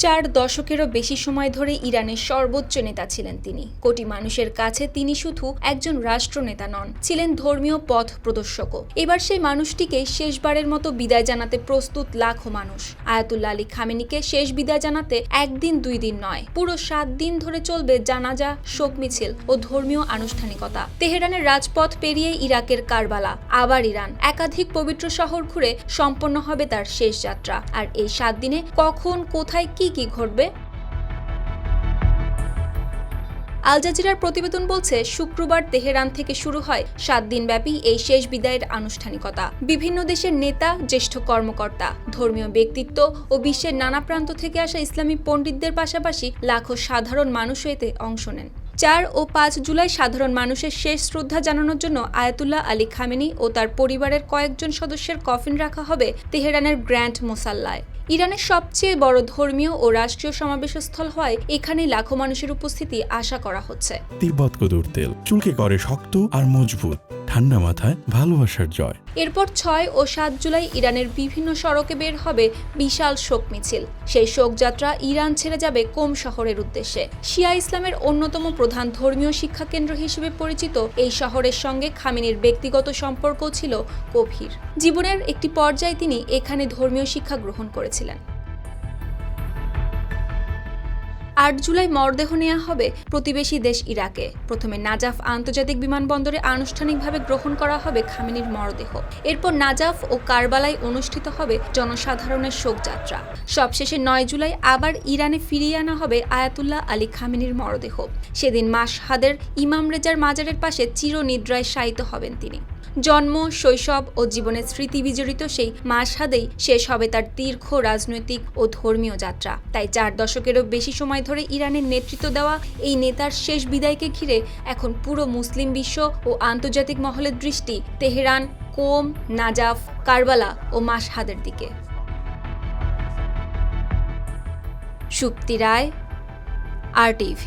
4 দশকেরও বেশি সময় ধরে ইরানের সর্বোচ্চ নেতা ছিলেন তিনি। কোটি মানুষের কাছে তিনি শুধু একজন রাষ্ট্রনেতা নন, ছিলেন ধর্মীয় পথ প্রদর্শকও। এবার সেই মানুষটিকে শেষবারের মতো বিদায় জানাতে প্রস্তুত লাখো মানুষ। আয়াতুল্লাহ আলী খামেনিকে শেষ বিদায় জানাতে একদিন 2 দিন নয়, পুরো 7 দিন ধরে চলবে জানাজা, শোক মিছিল ও ধর্মীয় আনুষ্ঠানিকতা। তেহরানের রাজপথ পেরিয়ে ইরাকের কারবালা, আবার ইরান, একাধিক পবিত্র শহর ঘুরে সম্পন্ন হবে তার শেষ যাত্রা। আর এই 7 দিনে কখন, কোথায়, কি ঘটবে? আল জাজিরার প্রতিবেদন বলছে, শুক্রবার তেহরান থেকে শুরু হয় 7 দিনব্যাপী এই শেষ বিদায়ের আনুষ্ঠানিকতা। বিভিন্ন দেশের নেতা, জ্যেষ্ঠ কর্মকর্তা, ধর্মীয় ব্যক্তিত্ব ও বিশ্বের নানা প্রান্ত থেকে আসা ইসলামী পণ্ডিতদের পাশাপাশি লাখো সাধারণ মানুষও এতে অংশ নেন। 4 ও 5 জুলাই সাধারণ মানুষের শেষ শ্রদ্ধা জানানোর জন্য আয়াতুল্লাহ আলী খামেনি ও তার পরিবারের কয়েকজন সদস্যের কফিন রাখা হবে তেহরানের গ্র্যান্ড মোসাল্লায়। ইরানের সবচেয়ে বড় ধর্মীয় ও রাষ্ট্রীয় সমাবেশস্থল হওয়ায় এখানে লাখো মানুষের উপস্থিতি আশা করা হচ্ছে। তিব্বত কদুর তেল চুলকে করে শক্ত আর মজবুত, ঠান্ডা মাথায় ভালোবাসার জয়। এরপর 6 ও 7 জুলাই ইরানের বিভিন্ন সড়কে বের হবে বিশাল শোক মিছিল। সেই শোকযাত্রা ইরান ছেড়ে যাবে কোম শহরের উদ্দেশ্যে। শিয়া ইসলামের অন্যতম প্রধান ধর্মীয় শিক্ষা কেন্দ্র হিসেবে পরিচিত এই শহরের সঙ্গে খামেনির ব্যক্তিগত সম্পর্কও ছিল গভীর। জীবনের একটি পর্যায়ে তিনি এখানে ধর্মীয় শিক্ষা গ্রহণ করেছিলেন। 8 জুলাই মরদেহ নেওয়া হবে প্রতিবেশী দেশ ইরাকে। প্রথমে নাজাফ আন্তর্জাতিক বিমানবন্দরে আনুষ্ঠানিকভাবে গ্রহণ করা হবে খামেনির মরদেহ। এরপর নাজাফ ও কারবালায় অনুষ্ঠিত হবে জনসাধারণের শোকযাত্রা। সবশেষে 9 জুলাই আবার ইরানে ফিরিয়ে আনা হবে আয়াতুল্লাহ আলী খামেনির মরদেহ। সেদিন মাশহাদের ইমাম রেজার মাজারের পাশে চিরনিদ্রায় শায়িত হবেন তিনি। জন্ম, শৈশব ও জীবনের স্মৃতি বিজড়িত সেই মাশহাদেই শেষ হবে তার দীর্ঘ রাজনৈতিক ও ধর্মীয় যাত্রা। তাই 4 দশকেরও বেশি সময় ধরে ইরানের নেতৃত্ব দেওয়া এই নেতার শেষ বিদায়কে ঘিরে এখন পুরো মুসলিম বিশ্ব ও আন্তর্জাতিক মহলের দৃষ্টি তেহরান, কোম, নাজাফ, কারবালা ও মাশহাদের দিকে। সুপ্তি রায়, RTV।